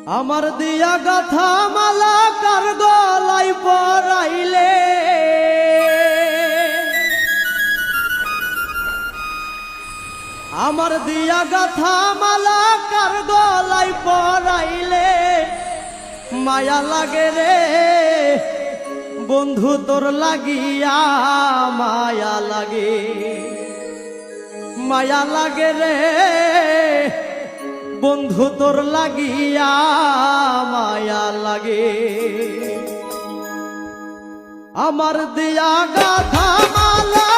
আমার দিয়া গাথা মালা কার গলায় পরাইলে আমার দিয়া গাথা মালা কার গলায় পরাইলে মায়া লাগে রে বন্ধু তোর লাগিয়া মায়া লাগে রে বন্ধু তোর লাগিয়া মায়া লাগে আমার দিয়া গাথা মালা